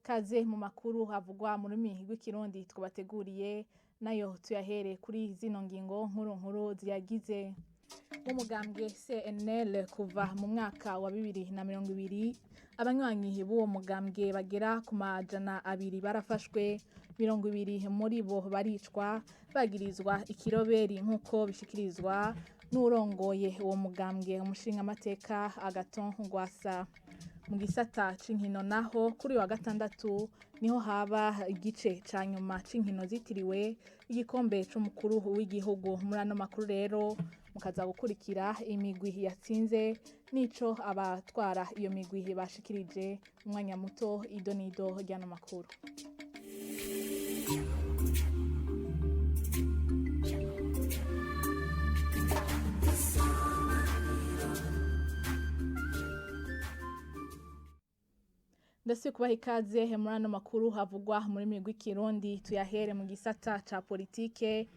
Kaze mu makuru havugwa mu rurimi rw'ikirundi twabateguriye nayo tuyahere kuri zino ngingo nkuru ziyagize. Umugambwe CNL kuva mu mwaka wa 2020 abanywanyi b'uwo mugambwe bagera ku majana 200 barafashwe, 20 muri bo baricwa bagirizwa ikiroberi nkuko bishikirizwa n'urongoye uwo mugambwe umushinga amateka Agathon Rwasa. Mu gisata c'inkino naho kuri wa gatandatu niho haba igice ca nyuma c'inkino zitiriwe igikombe c'umukuru w'igihugu. Muri ano makuru rero mukaza gukurikira imigwi yatsinze nico abatwara iyo migwi bashikirije umwanya muto idonido ry'ano makuru. Ndasi kubaha ikaze muri ano makuru havugwa muri migwi kirundi tuyahere mu gisata ca politike.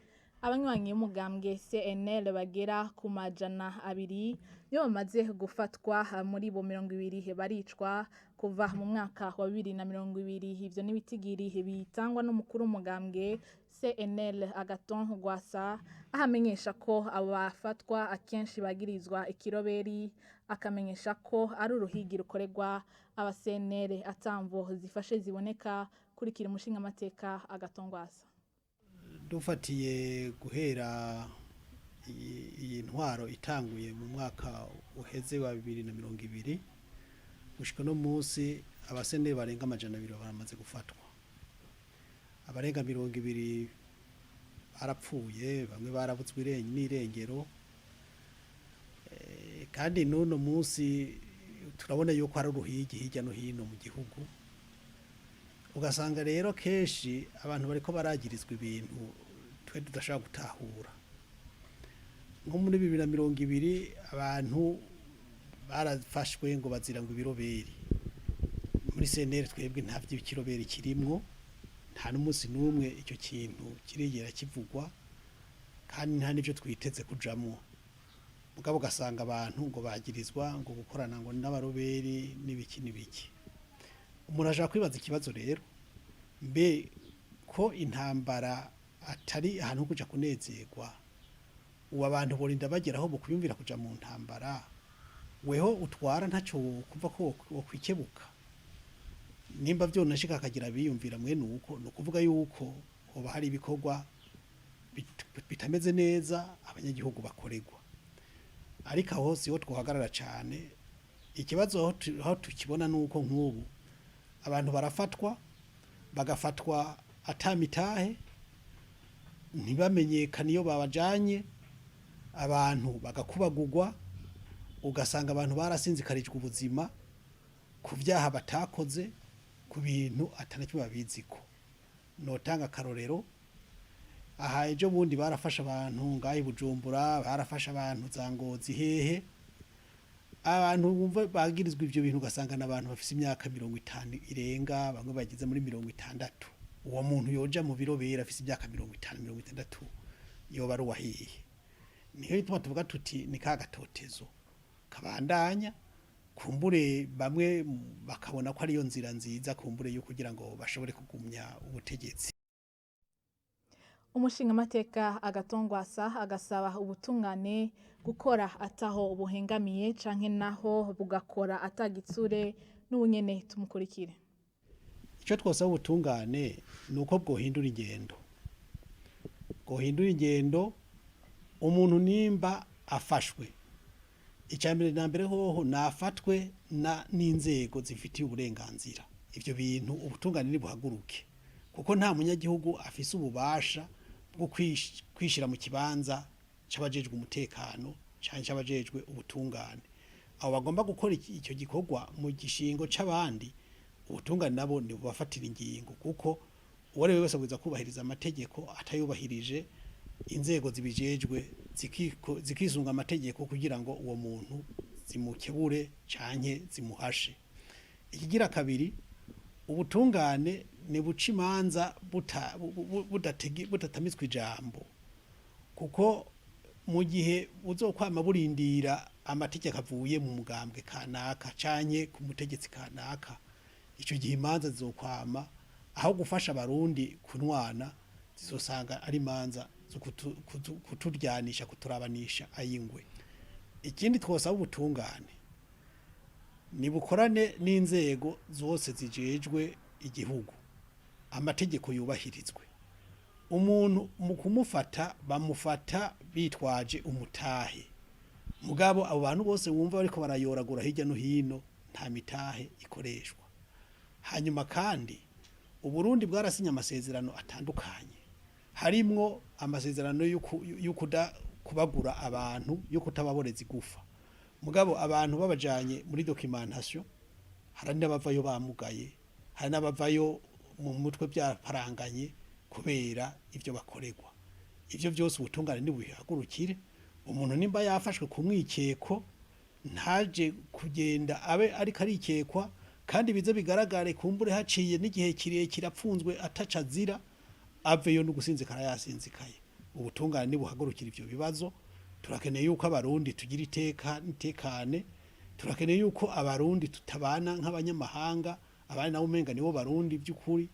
Abanywanyi b'umugambwe CNL bagera ku majana 200 nibo bamaze gufatwa, muri bo 20 baricwa kuva mu mwaka wa 2020. Ivyo nibitigiri bitangwa n'umukuru w'umugambwe CNL Agathon Rwasa, ahamenyesha ko abafatwa akenshi bagirizwa ikiroberi, akamenyesha ko ari uruhigi rukorerwa aba CNL atamvo zifashe ziboneka. Kurikira umushinga amateka Agathon Rwasa. Dufatiye guhera iyi ntwaro itanguye mu mwaka uheze wa 2020 gushika no munsi abasenere barenga amajana 200 baramaze gufatwa. Abarenga 200 barapfuye, bamwe barabutswe n'irengero, kandi n'uno munsi turabona yuko ari uruhigi hirya no hino mu gihugu. Ugasanga rero keshi abantu bariko baragirizwa ibintu twe tudashaka gutahura. Nko muri 2020 abantu barafashwe ngo bazira ngo ibiroberi. Muri CNL twebwe nta vy'ikiroberi kirimwo, nta n'umunsi n'umwe icyo kintu kirigera kivugwa, kandi nta n'ivyo twiteze kujamwo. Mugabo gasanga abantu ngo bagirizwa ngo gukorana ngo n'abaroberi n'ibiki. Umuntu ashaka kwibaza ikibazo rero, mbe ko intambara atari ahantu kuja kunezerwa, ubu abantu borinda bageraho bukuyumvira kuja mu ntambara, weho utwara ntaco kuva ko wokwikebuka? Nimba vyonashika akagira biyumvira mwene uko, no kuvuga yuko hoba hari ibikorwa bitameze neza abanyagihugu bakoregwa. Ariko aho siho twohagarara cane. Ikibazo aho tukibona nuko nk'ubu abantu barafatwa, bagafatwa atamitahe, ntibamenyekana iyo babajanye, abantu bagakubagurwa, ugasanga abantu barasinzikarijwe ubuzima ku vyaha batakoze, ku bintu atanacyo babiziko. Notanga akarorero, aha ejo bundi barafasha abantu ngahi Bujumbura, barafasha abantu za Ngozi hehe, abantu bumva bagirizwa ivyo bintu ugasanga n'abantu bafise imyaka 50 irenga, bamwe bagize muri 60. Uwo muntu yoja mu birobera afise imyaka 50-60 yoba ari wahiye. Niho ituma tuvuga tuti ni kagatotezo kabandanya, kumbure bamwe bakabona ko ari yo nzira nziza kumbure yo kugira ngo bashobore kugumya ubutegetsi. Umushinga amateka Agathon Rwasa agasaba ubutungane gukora ataho ubuhengamiye canke naho bugakora atagitsure n'ubunyene. Tumukurikire. Ico twosaba ubutungane nuko bwohindura ingendo. Bwohindura ingendo, umuntu nimba afashwe, icambere na mbere hoho nafatwe n'inzego zifitiye uburenganzira. Ivyo bintu ubutungane ni buhaguruke, kuko nta munyagihugu afise ububasha bwo kwishira mu kibanza c'abajejwe umutekano canke c'abajejwe ubutungane. Abo bagomba gukora icyo gikorwa mu gishingo c'abandi, ubutungane nabo ni bubafatira ingingo, kuko uwari wese abwiza kubahiriza amategeko, atayubahirije inzego zibijejwe zikisunga amategeko kugira ngo uwo muntu zimukebure canke zimuhashe. Ikigira kabiri, ubutungane ni buca imanza budatamitswe ijambo, kuko mu gihe uzokwama burindira amategeko avuye mu mugambwe kanaka canke ku mutegetsi kanaka, icyo gihe imanza zizokwama aho gufasha abarundi kunwana zizosanga ari imanza zo kuturyanisha kuturabanisha ayingwe. Ikindi twosaba ubutungane ni bukorane n'inzego zose zijejwe igihugu, amategeko yubahirizwe. Umuntu mu kumufata bamufata bitwaje umutahe, mugabo abo bantu bose wumva bariko barayoragura hirya no hino nta mitahe ikoreshwa. Hanyuma kandi Uburundi bwarasinya amasezerano atandukanye, harimwo amasezerano y'ukuda kubagura abantu yo kutababoreza igufa, mugabo abantu babajanye muri documentation hari n'abavayo bamugaye, hari n'abavayo mu mutwe byaparanganye kubera ivyo bakoregwa. Ivyo byose ubutungane nibuyagurukire. Umuntu nimba yafashwe kumwikeko ntaje kugenda abe ariko arikekwa, kandi bize bigaragare kumbure haciye n'igihe kirekire apfunzwe ataca azira, aveyo no gusinzikara yasinzikaye. Ubutungane nibuhagurukira ivyo bibazo. Turakeneye yuko abarundi tugira iteka nitekane, turakeneye yuko abarundi tutabana nk'abanyamahanga, abandi nabo umenga nibo barundi by'ukuri,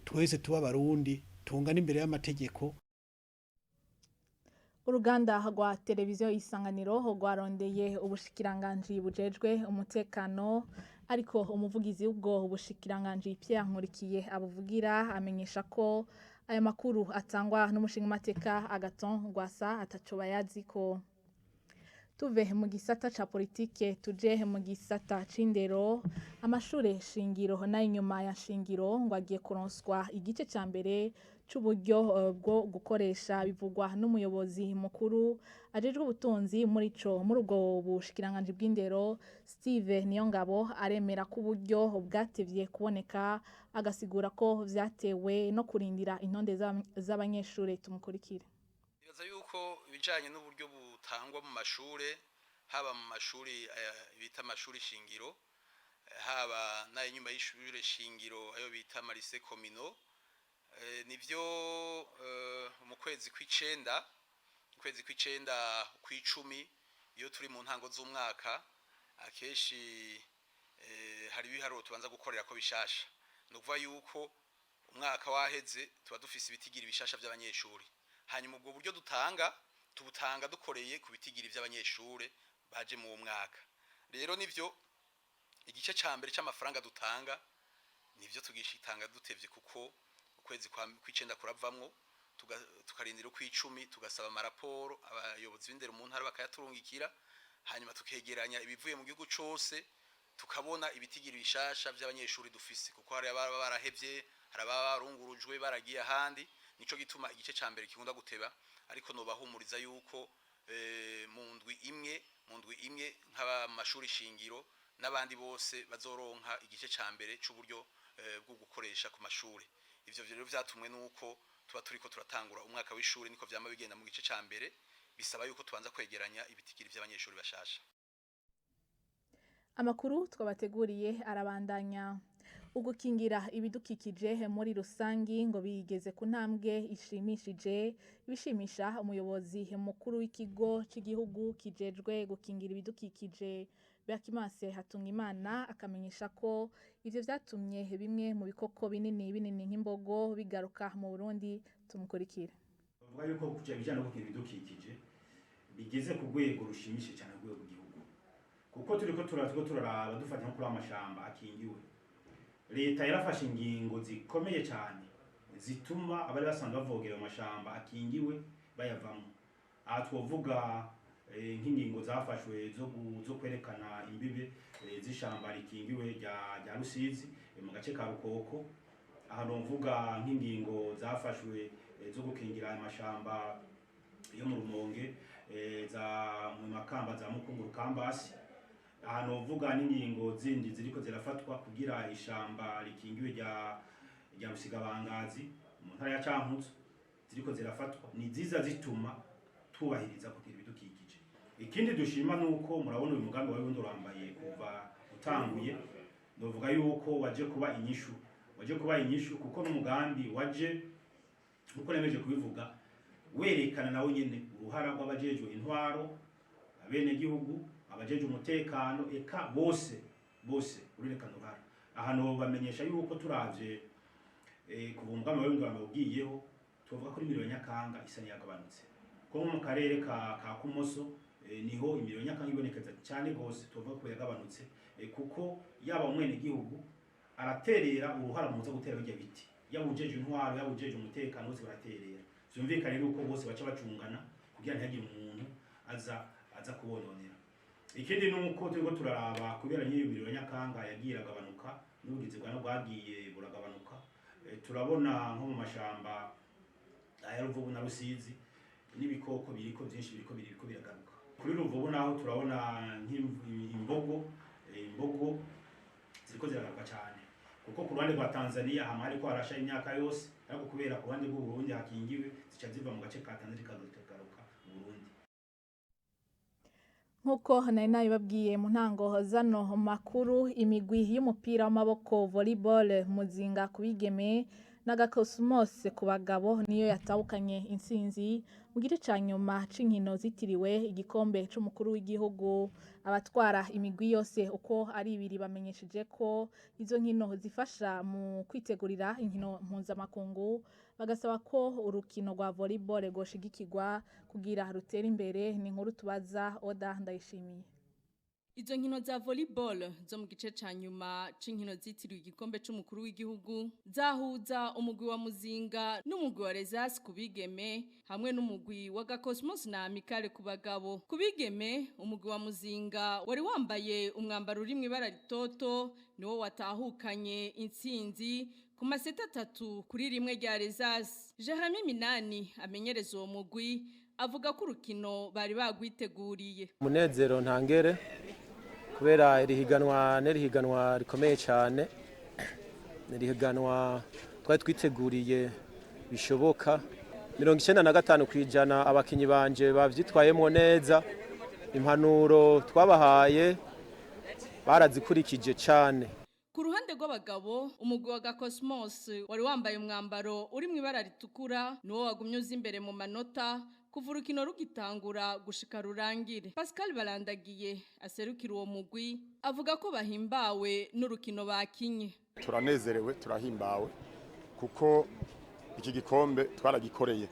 twese tuba abarundi tungana imbere y'amategeko. Uruganda rwa televiziyo Isanganiro rwarondeye ubushikiranganji bujejwe umutekano, ariko umuvugizi w'ubwo ubushikiranganji Pierre Nkurikiye abuvugira amenyesha ko aya makuru atangwa n'umushingamateka Agathon Rwasa ataco bayaziko. Tuve mu gisata ca politike tuje mu gisata c'indero. Amashure shingiro na inyuma ya shingiro ngo agiye kuronswa igice ca mbere c'uburyo bwo gukoresha, bivugwa n'umuyobozi mukuru ajejwe ubutunzi muri ubwo bushikiranganji bw'indero Steve Niyongabo. Aremera ko uburyo bwatevye kuboneka, agasigura ko vyatewe no kurindira intonde z'abanyeshure. Tumukurikire. Bibaza yuko ibijanye n'uburyo butangwa mu mashure, haba mu mashuri bita amashuri shingiro, haba n'inyuma y'ishure shingiro ayo bita amarise komino, nivyo mu kwezi kw'icenda kw'icumi iyo turi mu ntango z'umwaka akeshi hari ibiharuro tubanza gukorera ko bishasha. Nukuvuga yuko umwaka waheze tuba dufise ibitigiri bishasha by'abanyeshuri, hanyuma ubwo buryo tubutanga dukoreye ku bitigiri by'abanyeshure baje mu mwaka. Rero nivyo igice ca mbere c'amafaranga dutanga nivyo tugishitanga dutevye, kuko ukwezi kw'icenda kuravamwo tukarindira kw'icumi, tugasaba amaraporo abayobozi b'indero mu ntara bakayaturungikira, hanyuma tukegeranya ibivuye mu gihugu cose, tukabona ibitigiri bishasha by'abanyeshuri dufise, kuko hari ababa barahevye, hari ababa barungurujwe baragiye ahandi. Nico gituma igice ca mbere kikunda guteba, ariko no bahumuriza yuko mu ndwi imwe nk'abamashuri shingiro n'abandi bose bazoronka igice ca mbere c'uburyo bwo gukoresha ku mashure. Ivyo rero vyatumwe nuko tuba turiko turatangura umwaka w'ishuri, niko vyama bigenda mu gice ca mbere, bisaba yuko tubanza kwegeranya ibitigiri by'abanyeshuri bashasha. Amakuru twabateguriye arabandanya. Ugukingira ibidukikije muri rusangi ngo bigeze ku ntambwe ishimishije, ibishimisha umuyobozi mukuru w'ikigo cy'igihugu kijejwe gukingira ibidukikije Bakimase Hatungimana, akamenyesha ko ivyo vyatumye bimwe mu bikoko binini nk'imbogo bigaruka mu Burundi. Tumukurikira. Bavuga yuko kujya no gukingira ibidukikije bigeze ku rwego rushimishije cyane rwego rw'igihugu, kuko turiko turaraba dufata nko kuri amashamba akingiwe. Leta yarafashe ingingo zikomeye cyane zituma abari basanzwe bavogera amashamba akingiwe bayavamo. Aha twovuga nk'ingingo zafashwe zo kwerekana imbibe z'ishamba rikingiwe rya Rusizi mu gace ka Rukoko. Aha novuga nk'ingingo zafashwe zo gukingira amashamba yo mu Rumonge, za mu Makamba, za Mukunguru, Kambasi. Aha novuga n'ingingo zindi ziriko zirafatwa kugira ishamba rikingiwe rya Rusigabangazi mu ntara ya Cankuzo, ziriko zirafatwa. Ni ziza zituma tubahiriza kugira ibidukikije. Ikindi dushima nuko murabona uyu mugambi wari ndurambaye kuva utanguye, novuga yuko waje kuba inyishu, kuko n'umugambi waje uko nemeje kubivuga werekana nawo nyene uruhara rw'abajejwe intwaro, abene gihugu, abajeje umutekano, eka bose urerekana uruhara. ahantu bamenyesha yuko turavye kuvumbwa mu bindi bamubwiyeho tuvuga ko imiriro nyakanga isa niyagabanutse ko mu karere ka Kumoso niho imiriro nyakanga ibonekeza cyane gose tuvuga ko yagabanutse kuko yaba umwene gihugu araterera uruhara mu zo gutera bijya biti yabujeje intwaro yabujeje umutekano bose baraterera vyumvikane nuko bose baca bacungana kugira ntihagire umuntu aza kubononera. Ikindi nuko turiko turaraba kubera nyiyo imiriro nyakanga yagiye agabanuka n'ubugizi bwa bwagiye buragabanuka. Turabona nko mu mashamba aya Ruvubu na Rusizi n'ibikoko biriko byinshi biriko biragaruka. Kuri Ruvubu naho turabona nk'imbogo ziriko ziragaruka cyane kuko ku ruhande rwa Tanzania hamwe ariko harasha imyaka yose ariko kubera ku ruhande rw'u Burundi hakingiwe zica ziva mu gace ka Tanzania zikagaruka mu Burundi. Nkuko nari nabibabwiye mu ntango zano makuru, imigwi y'umupira w'amaboko volleyball muzinga kubigeme n'agakosmos ku bagabo niyo yatahukanye intsinzi mu gice ca nyuma c'inkino zitiriwe igikombe c'umukuru w'igihugu. Abatwara imigwi yose uko ari ibiri bamenyesheje ko izo nkino zifasha mu kwitegurira inkino mpuzamakungu, bagasaba ko urukino rwa volleyball rwoshigikirwa kugira rutere imbere. Ni inkuru tubaza Oda Ndayishimiye. Izo nkino za volleyball zo mu gice ca nyuma c'inkino zitiriwe igikombe c'umukuru w'igihugu zahuza umugwi wa Muzinga n'umugwi wa Rezas kubigeme hamwe n'umugwi wa Gakosmos na Amikale ku bagabo. Kubigeme umugwi wa Muzinga wari wambaye umwambaro uri mw'ibara ritoto niwo watahukanye intsinzi ku maseta 3-1 rya Rezas. Jeremy Minani amenyereza uwo mugwi avuga ko urukino bari bagwiteguriye. Munezero ntangere kubera irihiganwa rikomeye cyane, irihiganwa twari twiteguriye bishoboka 95% abakinyi banje bavyitwayemo neza, impanuro twabahaye barazikurikije cyane. Ku ruhande rw'abagabo umugwi wa Gakosmos wari wambaye umwambaro uri mw'ibara ritukura niwo wagumye uza imbere mu manota kuva urukino rugitangura gushika rurangire. Pascal Barandagiye aserukira uwo mugwi avuga ko bahimbawe n'urukino bakinye. Turanezerewe, turahimbawe kuko iki gikombe twaragikoreye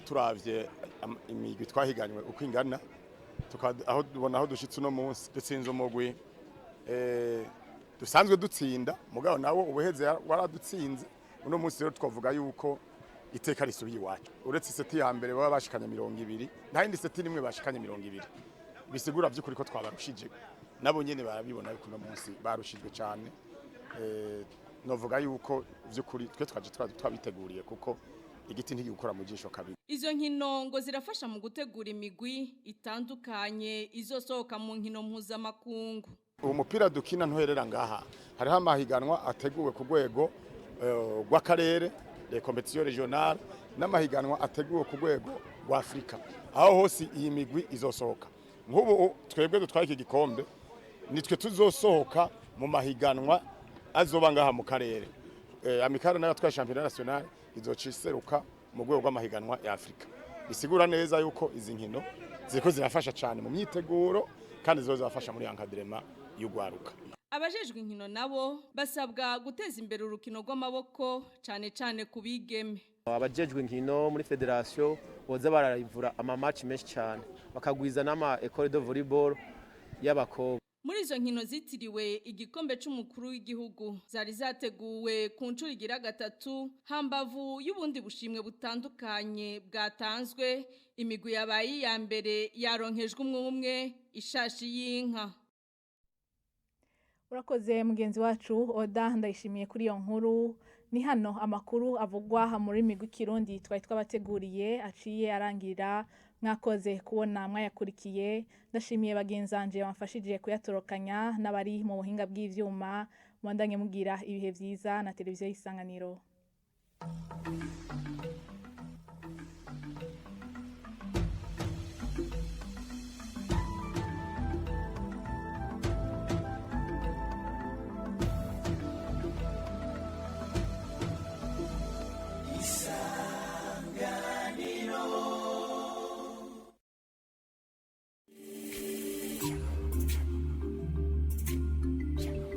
turavye imigwi twahiganywe uko ingana, aho dubona aho dushitse uno munsi dutsinze umugwi dusanzwe dutsinda mugabo nawo ubuheze waradutsinze. Uno munsi rero twavuga yuko iteka risubiye iwacu, uretse seti ya mbere baba bashikanye 200 nta yindi seti nimwe bashikanye 200, bisigura by'ukuri ko twabarushije nabo nyene barabibona yuko uno munsi barushijwe cyane. Novuga yuko by'ukuri twe twabiteguriye kuko igiti ntigikora mu jisho kabiri. Izo nkino ngo zirafasha mu gutegura imigwi itandukanye izosohoka mu nkino mpuzamakungu. Uwo mupira dukina ntuherera ngaha, hariho amahiganwa ateguwe ku rwego rw'akarere, les compétitions régionales, n'amahiganwa ateguwe ku rwego rwa Afrika, aho hose iyi migwi izosohoka. Nk'ubu twebwe dutwaye iki gikombe nitwe tuzosohoka mu mahiganwa azoba ngaha mu karere. Amikare nayo twa championnat national izociseruka mu rwego rw'amahiganwa ya Afrika. Bisigura neza yuko izi nkino ziko zirafasha cyane mu myiteguro kandi zizofasha muri encadrement y'ugwaruka. Abajejwe inkino nabo basabwa guteza imbere urukino rw'amaboko cyane kubigeme. Abajejwe inkino muri federation boza bararivura ama match menshi cyane bakagwiza n'ama école de volleyball y'abakobwa. Muri izo nkino zitiriwe igikombe c'umukuru w'igihugu zari zateguwe ku ncuro igira gatatu hambavu y'ubundi bushimwe butandukanye bwatanzwe, imigwi yabaye ya mbere yaronkejwe umwe ishashi y'inka. Urakoze mugenzi wacu Oda Ndayishimiye kuri iyo nkuru. Ni hano amakuru avugwa muri migwi Kirundi twari twabateguriye aciye arangirira. Mwakoze kubona mwayakurikiye. Ndashimiye bagenzanje bamfashije kuyatorokanya n'abari mu buhinga bw'ivyuma. Mwandanye mugira ibihe vyiza na televiziyo Isanganiro.